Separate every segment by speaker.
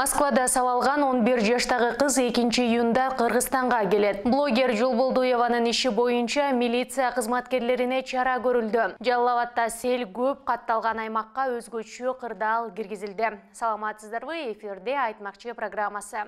Speaker 1: Москвада сабалган 11 жаштагы кыз 2-июнда Кыргызстанга келет. Блогер Жолболдуеванын иши боюнча милиция кызматкерлерине чара көрүлдү. Жалал Абадта сел көп катталган аймакка өзгөчө кырдаал киргизилди. Саламатсыздарбы, эфирде Айтмакчы программасы.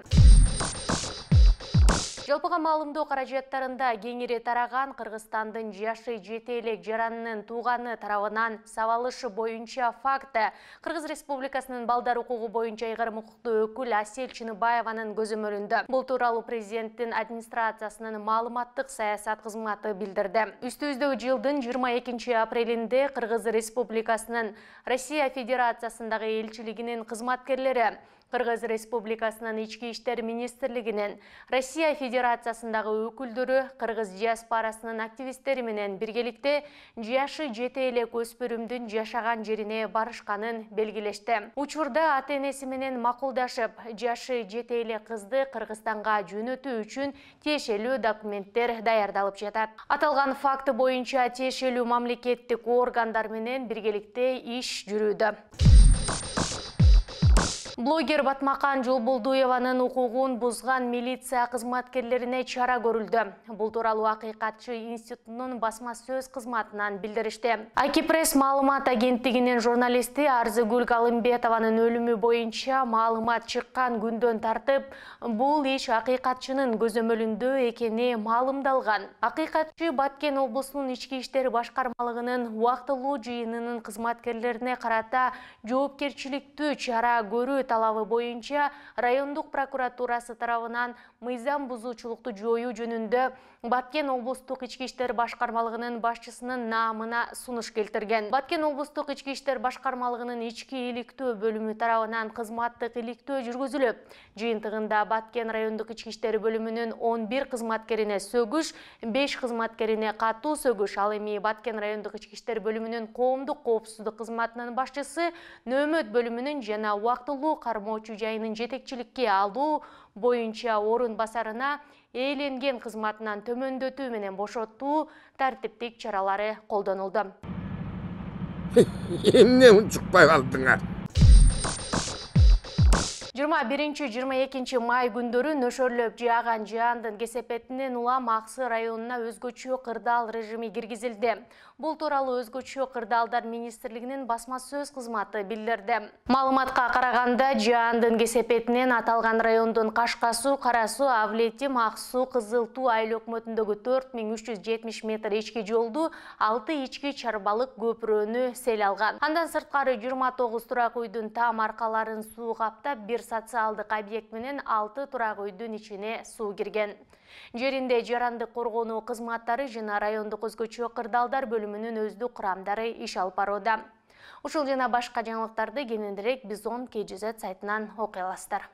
Speaker 1: Жалпыга маалымдоо каражаттарында кеңири тараган Кыргызстандын жашы жете элек жаранынын тууганы тарабынан сабалышы боюнча факты Кыргыз Республикасынын балдар укугу боюнча ыйгарым укуктуу өкүл Асель Чыныбаеванын көзөмөлүндө. Бул тууралуу президенттин администрациясынын маалыматтык саясат кызматы билдирди. Үстүбүздөгү жылдын 22 апрелинде Кыргыз Республикасынын Россия Федерациясындагы элчилигинин кызматкерлери Кыргыз Республикасынын Ички иштер министрлигинин, Россия Федерациясындагы өкүлдөрү, Кыргыз диаспорасынын активисттери менен биргеликте жашы жете элек өспүрүмдүн жашаган жерине барышканын белгилешти. Учурда ата-энеси менен макулдашып, жашы жете элек кызды Кыргызстанга жөнөтүү үчүн тиешелүү документтер даярдалып жатат. Аталган факты боюнча тиешелүү мамлекеттик органдар менен биргеликте иш жүрүүдө. Блогер Батмакан Жолболдуеванын укугун бузган милиция кызматкерлерине чара көрүлдү. Бул тууралуу Акыйкатчы институтунун басма сөз кызматынан билдиришти. Акипресс маалымат агенттигинин журналисти Арзыгүл Галымбетованын өлүмү боюнча маалымат чыккан күндөн тартып, бул иш Акыйкатчынын көзөмөлүндө экени маалымдалган. Акыйкатчы Баткен облусунун ички иштер башкармалыгынын убактылуу жыйынынын кызматкерлерине карата жоопкерчиликтүү чара көрүү талабы боюнча райондук прокуратурасы тарабынан мыйзам бузуучулукту жоюу жөнүндө Баткен облустук ички иштер башкармалыгынын башчысынын наамына сунуш келтирген. Баткен облустук ички иштер башкармалыгынын ички иликтөө бөлүмү тарабынан кызматтык иликтөө жүргүзүлүп, жыйынтыгында Баткен райондук ички иштер бөлүмүнүн 11 кызматкерине сөгүш, 5 кызматкерине катуу сөгүш, ал эми Баткен райондук ички иштер бөлүмүнүн коомдук коопсуздук кызматынын башчысы, нөөмөт бөлүмүнүн жана убактылуу кармоочу жайынын жетекчиликке алуу боюнча орун басарына ээленген кызматынан төмөндөтүү менен бошотуу тартиптик чаралары колдонулду.
Speaker 2: Эмне унчукпай калдыңар?
Speaker 1: 21-22 май күндөрү нөшөрлөп жааган жаандын кесепетинен улам Аксы районуна өзгөчө кырдаал режими киргизилди. Бул тууралуу өзгөчө кырдаалдар министрлигинин басма сөз кызматы билдирди. Маалыматка караганда, жаандын кесепетинен аталган райондун Кашка суу, Кара суу, Авлетим, Ак суу, Кызыл Туу айыл өкмөтүндөгү 4370 метр ички жолду 6 ички чарбалык көпүрөнү сел алган. Андан сырткары 29 турак үйдүн таам аркаларын суу каптап, бир социалдык объект менен 6 турак үйдүн ичине суу кирген. Жеринде жарандык коргонуу кызматтары жана райондук өзгөчө кырдаалдар бөлүмүнүн өздүк курамдары иш алып барууда. Ушул жана башка жаңылыктарды кененирээк Бизон KGZ сайтынан окуй аласыздар.